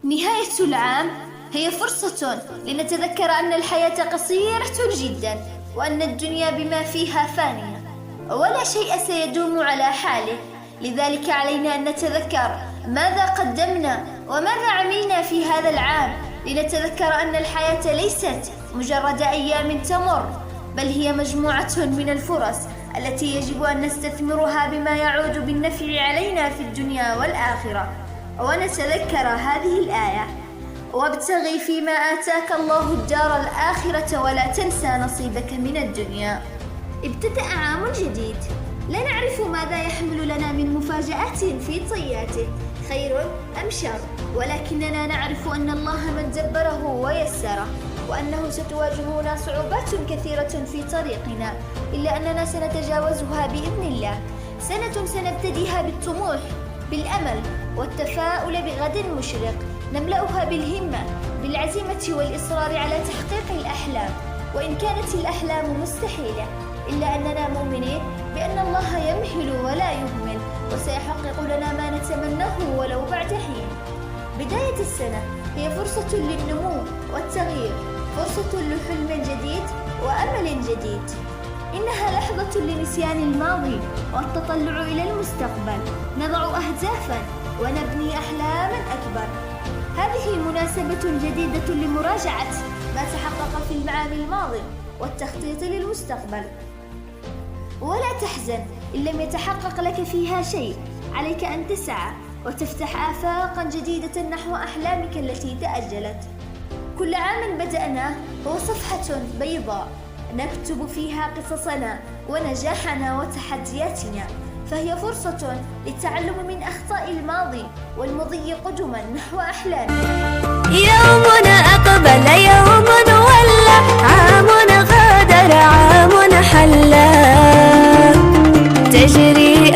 نهاية العام هي فرصة لنتذكر أن الحياة قصيرة جدا، وأن الدنيا بما فيها فانية، ولا شيء سيدوم على حاله. لذلك علينا أن نتذكر ماذا قدمنا وماذا عملنا في هذا العام، لنتذكر أن الحياة ليست مجرد أيام تمر، بل هي مجموعة من الفرص التي يجب أن نستثمرها بما يعود بالنفع علينا في الدنيا والآخرة. ونتذكر هذه الآية: وابتغي فيما آتاك الله الدار الآخرة ولا تنسى نصيبك من الدنيا. ابتدأ عام جديد، لا نعرف ماذا يحمل لنا من مفاجآت في طياته، خير أم شر، ولكننا نعرف أن الله من دبره ويسره، وأنه ستواجهنا صعوبات كثيرة في طريقنا، إلا أننا سنتجاوزها بإذن الله. سنة سنبتديها بالطموح، بالأمل والتفاؤل بغد مشرق، نملأها بالهمة، بالعزيمة والإصرار على تحقيق الأحلام، وإن كانت الأحلام مستحيلة، إلا أننا مؤمنين بأن الله يمهل ولا يهمل، وسيحقق لنا ما نتمناه ولو بعد حين. بداية السنة هي فرصة للنمو والتغيير، فرصة لحلم جديد وأمل جديد. إنها لحظة لنسيان الماضي والتطلع إلى المستقبل، نضع أهدافا ونبني أحلاما أكبر. هذه مناسبة جديدة لمراجعة ما تحقق في العام الماضي والتخطيط للمستقبل. ولا تحزن إن لم يتحقق لك فيها شيء، عليك أن تسعى وتفتح آفاقا جديدة نحو أحلامك التي تأجلت. كل عام بدأناه هو صفحة بيضاء نكتب فيها قصصنا ونجاحنا وتحدياتنا، فهي فرصة للتعلم من أخطاء الماضي والمضي قدما نحو أحلامنا. يومنا أقبل يوم ولى، عام غادر عام حلا، تجري